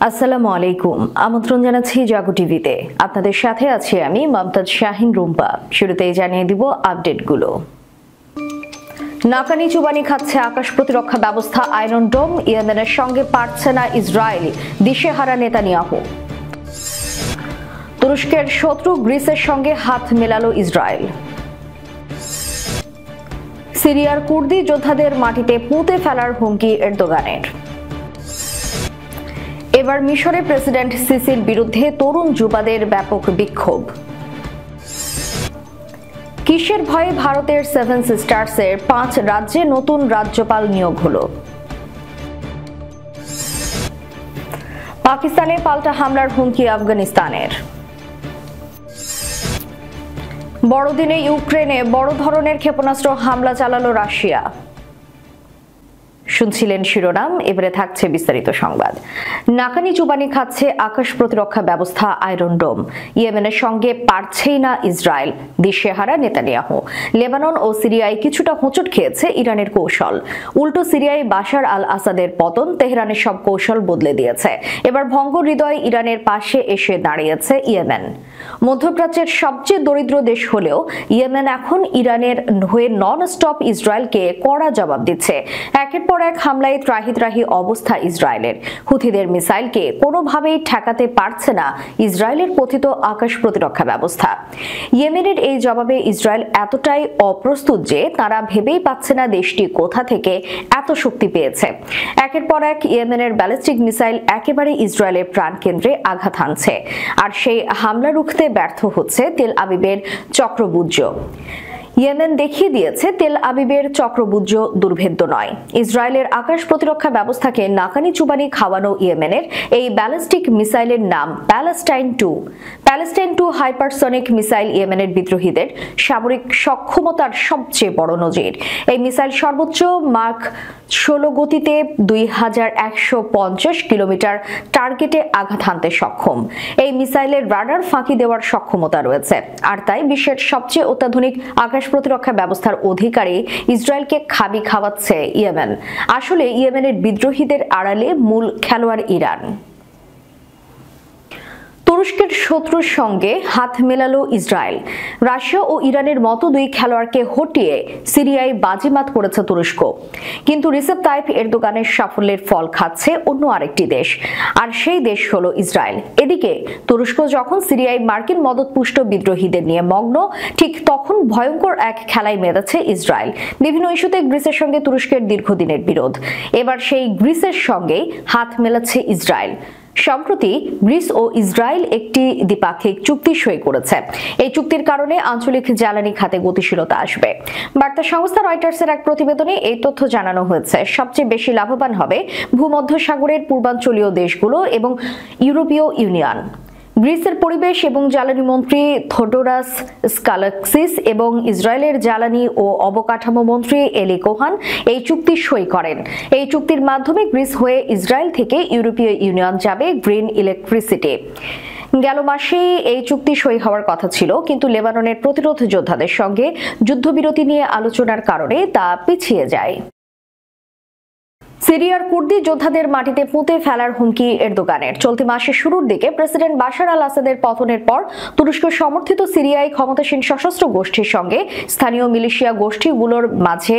আসসালামু আলাইকুম। আমন্ত্রণ জানাচ্ছি জাগো টিভিতে। আপনাদের সাথে আছি আমি মমতাজ শাহিন রুম্পা। শুরুতেই জানিয়ে দিব আপডেটগুলো। নাকানি চুবানি খাচ্ছে আকাশ প্রতিরক্ষা ব্যবস্থা আয়রন ডোম। ইয়েমেনের সঙ্গে পারছে না ইসরায়েল, দিশেহারা নেতানিয়াহু। তুরস্কের শত্রু গ্রিসের সঙ্গে হাত মেলালো ইসরায়েল। সিরিয়ার কুর্দি যোদ্ধাদের মাটিতে পুঁতে ফেলার হুমকি এরদোগানের। এবার মিশরে প্রেসিডেন্ট সিসির বিরুদ্ধে তরুণ যুবাদের ব্যাপক বিক্ষোভ। কিসের ভয়ে ভারতের সেভেন সিস্টার্সের 5 রাজ্যে নতুন রাজ্যপাল নিয়োগ হলো। পাকিস্তানে পাল্টা হামলার হুমকি আফগানিস্তানের। বড়দিনে ইউক্রেনে বড় ধরনের ক্ষেপণাস্ত্র হামলা চালালো রাশিয়া। শুনছিলেন শিরোনাম, এবারে থাকছে বিস্তারিত সংবাদ। নাকানি চুবানি খাচ্ছে আকাশ প্রতিরক্ষা ব্যবস্থা আয়রন ডোম। ইয়েমেনের সঙ্গে পারছেই না ইসরায়েল, দিশেহারা নেতানিয়াহু। লেবানন ও সিরিয়ায় কিছুটা হোঁচট খেয়েছে ইরানের কৌশল। উল্টো সিরিয়ায় বাশার আল আসাদের পতন তেহরানের সব কৌশল বদলে দিয়েছে। এবার ভঙ্গ হৃদয় ইরানের পাশে এসে দাঁড়িয়েছে ইয়েমেন। মধ্যপ্রাচ্যের সবচেয়ে দরিদ্র দেশ হলেও ইয়েমেন এখন ইরানের হয়ে নন স্টপ ইসরায়েলকে কড়া জবাব দিচ্ছে। একের পর এক হামলায় ত্রাহি অবস্থা ইসরায়েলের। হুথিদের মিসাইলকে কোনোভাবেই ঠেকাতে পারছে না ইসরায়েলের কথিত আকাশ প্রতিরক্ষা ব্যবস্থা। ইয়েমেনের এই জবাবে ইসরায়েল এতটাই অপ্রস্তুত যে তারা ভেবেই পাচ্ছে না দেশটি কোথা থেকে এত শক্তি পেয়েছে। একের পর এক ইয়েমেনের ব্যালিস্টিক মিসাইল একেবারে ইসরায়েলের প্রাণকেন্দ্রে আঘাত হানছে, আর সেই হামলা রুখতে ব্যর্থ হচ্ছে তেল আবিবের চক্রবুজ্জ। ইয়েমেন দেখিয়ে দিয়েছে তেল আবিবের চক্রবুজ্জ দুর্ভেদ্য নয়। ইসরায়েলের আকাশ প্রতিরক্ষা ব্যবস্থাকে নাকানি চুবানি খাওয়ানো ইয়েমেনের এই ব্যালিস্টিক মিসাইলের নাম প্যালেস্টাইন 2। প্যালেস্টাইন 2 হাইপারসনিক মিসাইল ইয়েমেনের বিদ্রোহীদের সামরিক সক্ষমতার সবচেয়ে বড় নজির। এই মিসাইল সর্বোচ্চ মাক 16 গতিতে 2150 কিলোমিটার টার্গেটে আঘাত হানতে সক্ষম। এই মিসাইলের রাডার ফাঁকি দেওয়ার সক্ষমতা রয়েছে, আর তাই বিশ্বের সবচেয়ে অত্যাধুনিক আকাশ প্রতিরক্ষা ব্যবস্থার অধিকারী ইসরায়েলকে খাবি খাওয়াচ্ছে ইয়েমেন। আসলে ইয়েমেনের বিদ্রোহীদের আড়ালে মূল খেলোয়াড় ইরান। তুরস্কের শত্রুর সঙ্গে হাত মেলালো ইসরায়েল। রাশিয়া ও ইরানের মতো দুই খেলোয়াড়কে হটিয়ে সিরিয়ায় বাজিমাত করেছে তুরস্ক। কিন্তু রিসেপ তাইপ এরদোগানের সাফল্যের ফল খাচ্ছে অন্য আরেকটি দেশ, আর সেই দেশ হলো ইসরায়েল। এদিকে তুরস্ক যখন সিরিয়ায় মার্কিন মদতপুষ্ট বিদ্রোহীদের নিয়ে মগ্ন, ঠিক তখন ভয়ঙ্কর এক খেলায় মেতেছে ইসরায়েল। বিভিন্ন ইস্যুতে গ্রিসের সঙ্গে তুরস্কের দীর্ঘদিনের বিরোধ, এবার সেই গ্রিসের সঙ্গেই হাত মেলাচ্ছে ইসরায়েল। সম্প্রতি গ্রিস ও ইসরায়েল একটি দ্বিপাক্ষিক চুক্তি সই করেছে। এই চুক্তির কারণে আঞ্চলিক জ্বালানি খাতে গতিশীলতা আসবে। বার্তা সংস্থা রয়টার্সের এক প্রতিবেদনে এই তথ্য জানানো হয়েছে। সবচেয়ে বেশি লাভবান হবে ভূমধ্যসাগরের পূর্বাঞ্চলীয় দেশগুলো এবং ইউরোপীয় ইউনিয়ন। গ্রিসের পরিবেশ এবং জ্বালানি মন্ত্রী থোডোরাস স্কালাক্সিস এবং ইসরায়েলের জ্বালানি ও অবকাঠামো মন্ত্রী এলি কোহান এই চুক্তি সই করেন। এই চুক্তির মাধ্যমে গ্রিস হয়ে ইসরায়েল থেকে ইউরোপীয় ইউনিয়ন যাবে গ্রিন ইলেকট্রিসিটি। গেল মাসেই এই চুক্তি সই হওয়ার কথা ছিল, কিন্তু লেবাননের প্রতিরোধ যোদ্ধাদের সঙ্গে যুদ্ধবিরতি নিয়ে আলোচনার কারণে তা পিছিয়ে যায়। সিরিয়ার কুর্দি যোদ্ধাদের মাটিতে পুঁতে ফেলার হুমকি এরদোগানের। চলতি মাসের শুরুর দিকে প্রেসিডেন্ট বাশার আল আসাদের পতনের পর তুরস্ক সমর্থিত সিরিয়ায় ক্ষমতাসীন সশস্ত্র গোষ্ঠীর সঙ্গে স্থানীয় মিলিশিয়া গোষ্ঠীগুলোর মাঝে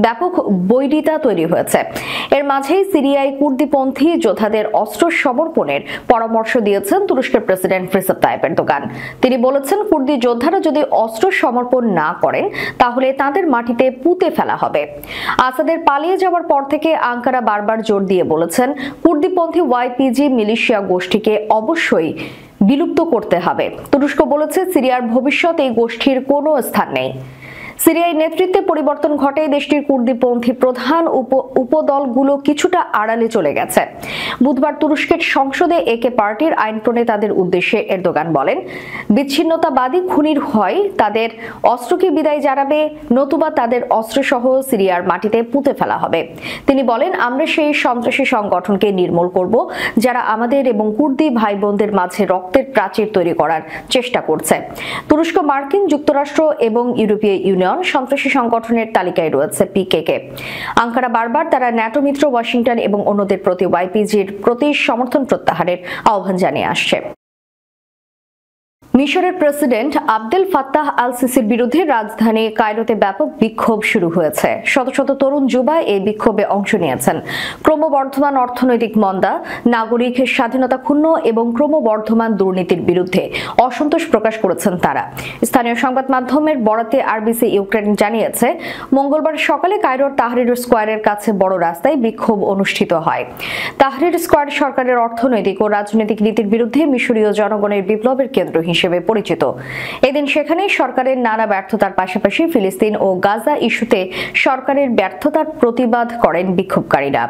ব্যাপক বৈরিতা তৈরি হয়েছে। এর মাঝেই সিরিয়ায় কুর্দিপন্থী যোদ্ধাদের অস্ত্র সমর্পণের পরামর্শ দিয়েছেন তুরস্কের প্রেসিডেন্ট রিসেপ তাইপ এরদোগান। তিনি বলেছেন, কুর্দি যোদ্ধারা যদি অস্ত্র সমর্পণ না করেন তাহলে তাদের মাটিতে পুঁতে ফেলা হবে। আসাদের পালিয়ে যাওয়ার পর থেকে আঙ্কারা বারবার জোর দিয়ে বলেছেন, কুর্দিপন্থী ওয়াইপিজি মিলিশিয়া গোষ্ঠীকে অবশ্যই বিলুপ্ত করতে হবে। তুরস্ক বলেছে, সিরিয়ার ভবিষ্যৎ এই গোষ্ঠীর কোনো স্থান নেই। সিরিয়ায় নেতৃত্বে পরিবর্তন ঘটে দেশটির কুর্দিপন্থী প্রধান উপদলগুলো কিছুটা আড়ালে চলে গেছে। বুধবার তুরস্কের সংসদে একে পার্টির আইন প্রণেতাদের উদ্দেশ্যে এরদোগান বলেন, বিচ্ছিন্নতাবাদী খুনির হয় তাদের অস্ত্রকে বিদায় জানাবে, নতুবা তাদের অস্ত্রসহ সিরিয়ার মাটিতে পুঁতে ফেলা হবে। তিনি বলেন, আমরা সেই সন্ত্রাসী সংগঠনকে নির্মূল করব যারা আমাদের এবং কুর্দি ভাই বোনদের মাঝে রক্তের প্রাচীর তৈরি করার চেষ্টা করছে। তুরস্ক মার্কিন যুক্তরাষ্ট্র এবং ইউরোপীয় ইউনিয়ন ইউনিয়ন সন্ত্রাসী সংগঠনের তালিকায় রয়েছে পিকেকে। আঙ্কারা বারবার তারা ন্যাটো মিত্র ওয়াশিংটন এবং অন্যদের প্রতি ওয়াইপিজির প্রতি সমর্থন প্রত্যাহারের আহ্বান জানিয়ে আসছে। মিশরের প্রেসিডেন্ট আবদেল ফাত্তাহ আল সিসির বিরুদ্ধে রাজধানী কায়রোতে ব্যাপক বিক্ষোভ শুরু হয়েছে। শত শত তরুণ যুবা এই বিক্ষোভে অংশ নিয়েছেন। ক্রমবর্ধমান অর্থনৈতিক মন্দা, নাগরিক স্বাধীনতা ক্ষুণ্ণ এবং ক্রমবর্ধমান দুর্নীতির বিরুদ্ধে অসন্তোষ প্রকাশ করেছেন তারা। স্থানীয় সংবাদ মাধ্যমের বরাতে আরবিসি ইউক্রেন জানিয়েছে, মঙ্গলবার সকালে কায়রোর তাহরির স্কোয়ারের কাছে বড় রাস্তায় বিক্ষোভ অনুষ্ঠিত হয়। তাহরির স্কোয়ার সরকারের অর্থনৈতিক ও রাজনৈতিক নীতির বিরুদ্ধে মিশরীয় জনগণের বিপ্লবের কেন্দ্র হিসেবে পরিচিত। এদিন সেখানে সরকারের নানা ব্যর্থতার পাশাপাশি ফিলিস্তিন ও গাজা ইস্যুতে সরকারের ব্যর্থতার প্রতিবাদ করেন বিক্ষোভকারীরা।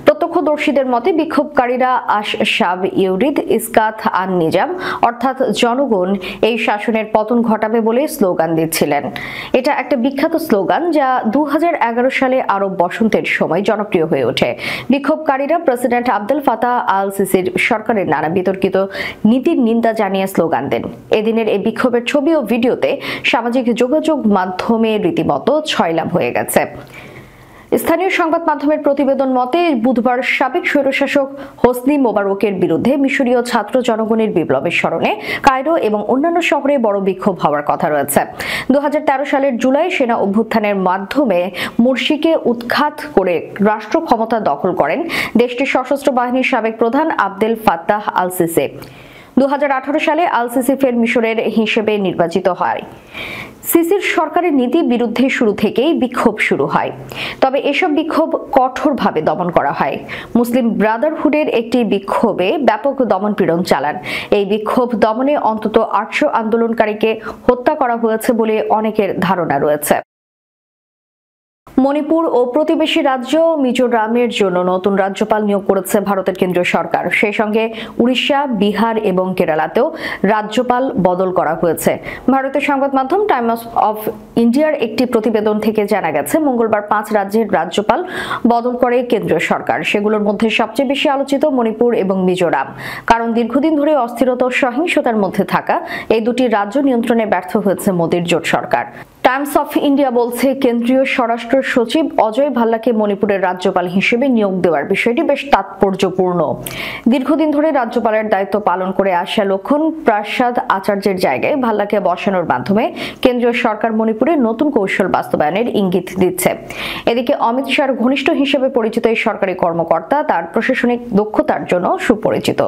প্রত্যক্ষদর্শীদের মতে বিক্ষোভকারীরা আশ-শাব ইউরিদ ইসকাত আন নিজাম অর্থাৎ জনগণ এই শাসনের পতন ঘটাবে বলে স্লোগান দিচ্ছিলেন। এটা একটা বিখ্যাত স্লোগান যা 2011 সালে আরব বসন্তের সময় জনপ্রিয় হয়ে ওঠে। বিক্ষোভকারীরা প্রেসিডেন্ট আবদেল ফাত্তাহ আল সিসির সরকারের নানা বিতর্কিত নীতির নিন্দা জানিয়ে স্লোগান দেন। এদিনের এই বিক্ষোভের ছবি ও ভিডিওতে সামাজিক যোগাযোগ মাধ্যমে রীতিমতো ছয়লাভ হয়ে গেছে। স্থানীয় সংবাদ মাধ্যমের প্রতিবেদন মতে বুধবার সাবেক স্বৈরশাসক হোসনি মোবারকের বিরুদ্ধে মিশরীয় ছাত্র জনগণের বিপ্লবের স্মরণে কায়রো এবং অন্যান্য শহরে বড় বিক্ষোভ হওয়ার কথা রয়েছে। 2013 সালের জুলাই সেনা অভ্যুত্থানের মাধ্যমে মুরসিকে উৎখাত করে রাষ্ট্র ক্ষমতা দখল করেন দেশটির সশস্ত্র বাহিনীর সাবেক প্রধান আবদেল ফাত্তাহ আল সিসি। 2018 সালে আল সিসি ফের মিশরের হিসেবে নির্বাচিত হয়। সিসির সরকারের নীতি বিরুদ্ধে শুরু থেকেই বিক্ষোভ শুরু হয়, তবে এসব বিক্ষোভ কঠোরভাবে দমন করা হয়। মুসলিম ব্রাদারহুডের একটি বিক্ষোভে ব্যাপক দমনপীড়ন চালান। এই বিক্ষোভ দমনে অন্তত 800 আন্দোলনকারীকে হত্যা করা হয়েছে বলে অনেকের ধারণা রয়েছে। মণিপুর ও প্রতিবেশী রাজ্য মিজোরামের জন্য নতুন রাজ্যপাল নিয়োগ করেছে ভারতের কেন্দ্রীয় সরকার। সেই সঙ্গে উড়িষ্যা, বিহার এবং কেরালাতেও রাজ্যপাল বদল করা হয়েছে। ভারতের সংবাদ মাধ্যম টাইমস অফ ইন্ডিয়ার একটি প্রতিবেদন থেকে জানা গেছে, মঙ্গলবার 5 রাজ্যের রাজ্যপাল বদল করে কেন্দ্রীয় সরকার। সেগুলোর মধ্যে সবচেয়ে বেশি আলোচিত মণিপুর এবং মিজোরাম। কারণ দীর্ঘদিন ধরে অস্থিরতা ও সহিংসতার মধ্যে থাকা এই দুটি রাজ্য নিয়ন্ত্রণে ব্যর্থ হয়েছে মোদির জোট সরকার। টাইমস অফ ইন্ডিয়া বলছে, কেন্দ্রীয় স্বরাষ্ট্র সচিব অজয় ভাল্লাকে মণিপুরের রাজ্যপাল হিসেবে নিয়োগ দেওয়ার বিষয়টি বেশ তাৎপর্যপূর্ণ। দীর্ঘদিন ধরে রাজ্যপালের দায়িত্ব পালন করে আসা লক্ষণ প্রসাদ আচার্যের জায়গায় ভাল্লাকে বসানোর মাধ্যমে কেন্দ্রীয় সরকার মণিপুরে নতুন কৌশল বাস্তবায়নের ইঙ্গিত দিচ্ছে। এদিকে অমিত শাহর ঘনিষ্ঠ হিসেবে পরিচিত এই সরকারি কর্মকর্তা তার প্রশাসনিক দক্ষতার জন্য সুপরিচিত।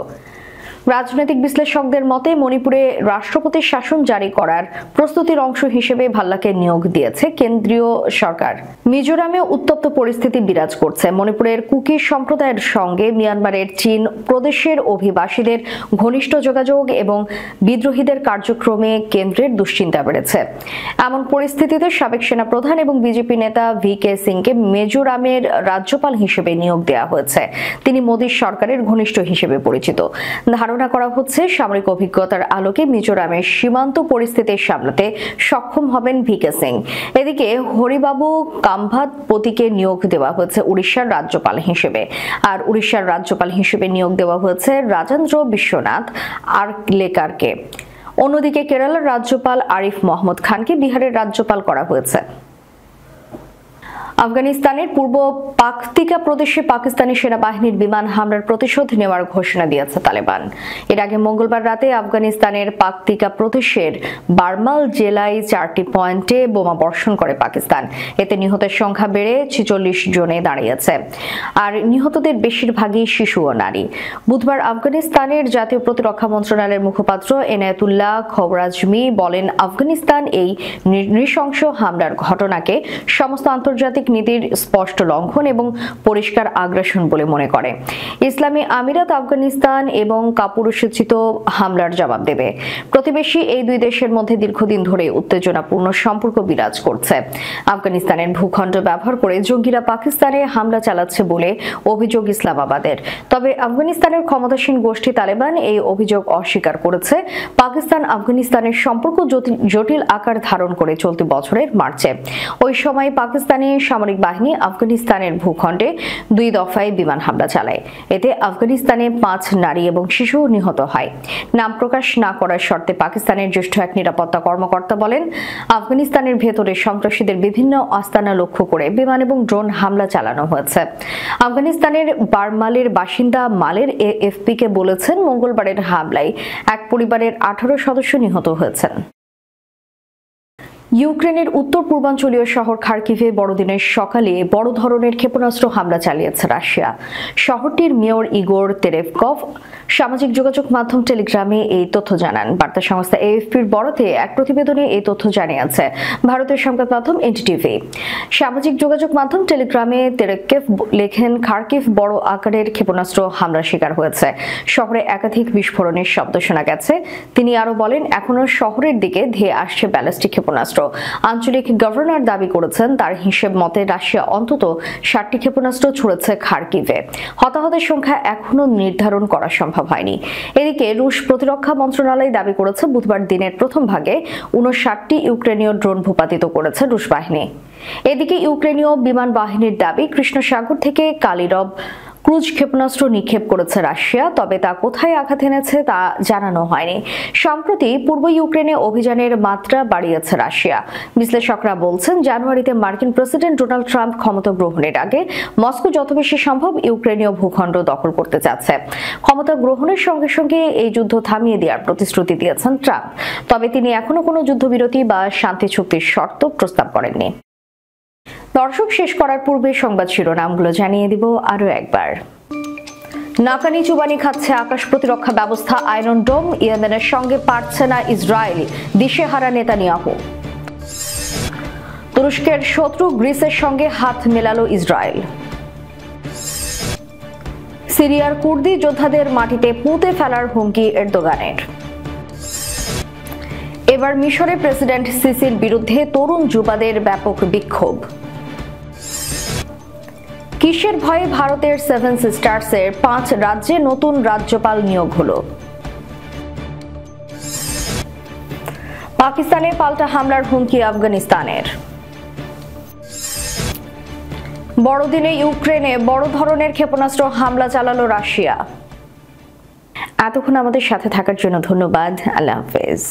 রাজনৈতিক বিশ্লেষকদের মতে মণিপুরে রাষ্ট্রপতির শাসন জারি করার প্রস্তুতির অংশ হিসেবে ভাল্লাকে নিয়োগ দিয়েছে কেন্দ্রীয় সরকার। মিজোরামে উত্তপ্ত পরিস্থিতি বিরাজ করছে। মণিপুরের কুকি সম্প্রদায়ের সঙ্গে মিয়ানমারের চীন প্রদেশের অভিবাসীদের ঘনিষ্ঠ যোগাযোগ এবং বিদ্রোহীদের কার্যক্রমে কেন্দ্রের দুশ্চিন্তা বেড়েছে। এমন পরিস্থিতিতে সাবেক সেনাপ্রধান এবং বিজেপি নেতা VK সিংকে মিজোরামের রাজ্যপাল হিসেবে নিয়োগ দেওয়া হয়েছে। তিনি মোদীর সরকারের ঘনিষ্ঠ হিসেবে পরিচিত। ধারণা করা হচ্ছে সামরিক অভিজ্ঞতার আলোকে মিজোরামের সীমান্ত পরিস্থিতি সামলাতে সক্ষম হবেন VK সিং। এদিকে হরিবাবু কাম্ভাতপতিকে নিয়োগ দেওয়া হয়েছে উড়িষ্যার রাজ্যপাল হিসেবে। আর উড়িষ্যার রাজ্যপাল হিসেবে নিয়োগ দেওয়া হয়েছে রাজেন্দ্র বিশ্বনাথ আর্লেকারকে। অন্যদিকে কেরালার রাজ্যপাল আরিফ মোহাম্মদ খানকে বিহারের রাজ্যপাল করা হয়েছে। আফগানিস্তানের পূর্ব পাকতিকা প্রদেশে পাকিস্তানি সেনাবাহিনীর বিমান হামলার প্রতিশোধ নেওয়ার ঘোষণা দিয়েছে তালেবান। এর আগে মঙ্গলবার রাতে আফগানিস্তানের পাকতিকা প্রদেশের বারমাল জেলায় 4টি পয়েন্টে বোমা বর্ষণ করে পাকিস্তান। এতে নিহতের সংখ্যা বেড়ে 46 জনে দাঁড়িয়েছে। আর নিহতদের বেশিরভাগই শিশু ও নারী। বুধবার আফগানিস্তানের জাতীয় প্রতিরক্ষা মন্ত্রণালয়ের মুখপাত্র এনায়েতুল্লাহ খবরাজমি বলেন, আফগানিস্তান এই নৃশংস হামলার ঘটনাকে সমস্ত আন্তর্জাতিক নীতির স্পষ্ট লঙ্ঘন এবং পরিষ্কার আগ্রাসন বলে মনে করে। ইসলামী আমিরাত আফগানিস্তান এবং কাপুরুষোচিত হামলার জবাব দেবে। প্রতিবেশী এই দুই দেশের মধ্যে দীর্ঘদিন ধরে উত্তেজনাপূর্ণ সম্পর্ক বিরাজ করছে। আফগানিস্তানের ভূখণ্ড ব্যবহার করে জঙ্গিরা পাকিস্তানে হামলা চালাচ্ছে বলে অভিযোগ ইসলামাবাদের। তবে আফগানিস্তানের ক্ষমতাসীন গোষ্ঠী তালেবান এই অভিযোগ অস্বীকার করেছে। পাকিস্তান আফগানিস্তানের সম্পর্ক জটিল আকার ধারণ করে চলতি বছরের মার্চে। ওই সময় পাকিস্তানি সামরিক বাহিনী আফগানিস্তানের ভূখণ্ডে 2 দফায় বিমান হামলা চালায়। এতে আফগানিস্তানে 5 নারী এবং শিশু নিহত হয়। নাম প্রকাশ না করার শর্তে পাকিস্তানের জ্যেষ্ঠ এক নিরাপত্তা কর্মকর্তা বলেন, আফগানিস্তানের ভেতরে সন্ত্রাসীদের বিভিন্ন আস্তানা লক্ষ্য করে বিমান এবং ড্রোন হামলা চালানো হয়েছে। আফগানিস্তানের বারমালের বাসিন্দা মালের এএফপিকে বলেছেন, মঙ্গলবারের হামলায় এক পরিবারের 18 সদস্য নিহত হয়েছেন। ইউক্রেনের উত্তর পূর্বাঞ্চলীয় শহর খার্কিভে বড়দিনের সকালে বড় ধরনের ক্ষেপণাস্ত্র হামলা চালিয়েছে রাশিয়া। শহরটির মেয়র ইগোর তেরেভকভ সামাজিক যোগাযোগ মাধ্যম টেলিগ্রামে এই তথ্য জানান। বার্তা সংস্থা এএফপির বরাতে এক প্রতিবেদনে এই তথ্য জানিয়েছে ভারতের সংবাদ মাধ্যম এনডিটিভি। সামাজিক যোগাযোগ মাধ্যম টেলিগ্রামে তেরেভকভ লেখেন, খার্কিভ বড় আকারের ক্ষেপণাস্ত্র হামলার শিকার হয়েছে। শহরে একাধিক বিস্ফোরণের শব্দ শোনা গেছে। তিনি আরো বলেন, এখনো শহরের দিকে ধেয়ে আসছে ব্যালিস্টিক ক্ষেপণাস্ত্র। আঞ্চলিক গভর্নর দাবি করেছেন, তার হিসেব মতে রাশিয়া অন্তত 60টি ক্ষেপণাস্ত্র ছুড়েছে খার্কিভে। হতাহতের সংখ্যা এখনো নির্ধারণ করা সম্ভব হয়নি। এদিকে রুশ প্রতিরক্ষা মন্ত্রণালয় দাবি করেছে, বুধবার দিনের প্রথম ভাগে 59টি ইউক্রেনীয় ড্রোন ভূপাতিত করেছে রুশ বাহিনী। এদিকে ইউক্রেনীয় বিমান বাহিনীর দাবি, কৃষ্ণ সাগর থেকে কালিরভ ক্রুজ ক্ষেপণাস্ত্র নিক্ষেপ করেছে রাশিয়া, তবে তা কোথায় আঘাত এনেছে তা জানানো হয়নি। সম্প্রতি পূর্ব ইউক্রেনে অভিযানের মাত্রা বাড়িয়েছে রাশিয়া। বিশ্লেষকরা বলছেন, জানুয়ারিতে মার্কিন প্রেসিডেন্ট ডোনাল্ড ট্রাম্প ক্ষমতা গ্রহণের আগে মস্কো যত বেশি সম্ভব ইউক্রেনীয় ভূখণ্ড দখল করতে যাচ্ছে। ক্ষমতা গ্রহণের সঙ্গে সঙ্গে এই যুদ্ধ থামিয়ে দেওয়ার প্রতিশ্রুতি দিয়েছেন ট্রাম্প, তবে তিনি এখনো কোনো যুদ্ধবিরতি বা শান্তি চুক্তির শর্ত প্রস্তাব করেননি। দর্শক, শেষ করার পূর্বে সংবাদ শিরোনামগুলো জানিয়ে দিব আরো একবার। নাকানি চুবানি খাচ্ছে আকাশ প্রতিরক্ষা ব্যবস্থা আয়রন ডোম, ইয়েমেনের সঙ্গে পারছে না ইসরায়েল, দিশেহারা নেতানিয়াহু। তুরস্কের শত্রু গ্রিসের সঙ্গে হাত মেলালো ইসরায়েল। সিরিয়ার কুর্দি যোদ্ধাদের মাটিতে পুঁতে ফেলার হুমকি এরদোগানের। এবার মিশরে প্রেসিডেন্ট সিসির বিরুদ্ধে তরুণ যুবাদের ব্যাপক বিক্ষোভ। কিসের ভয়ে ভারতের 7 সিস্টার্সের 5 রাজ্যে নতুন রাজ্যপাল নিয়োগ হলো। পাকিস্তানে পাল্টা হামলার হুমকি আফগানিস্তানের। বড়দিনে ইউক্রেনে বড় ধরনের ক্ষেপণাস্ত্র হামলা চালালো রাশিয়া। এতক্ষণ আমাদের সাথে থাকার জন্য ধন্যবাদ। আল্লাহ হাফেজ।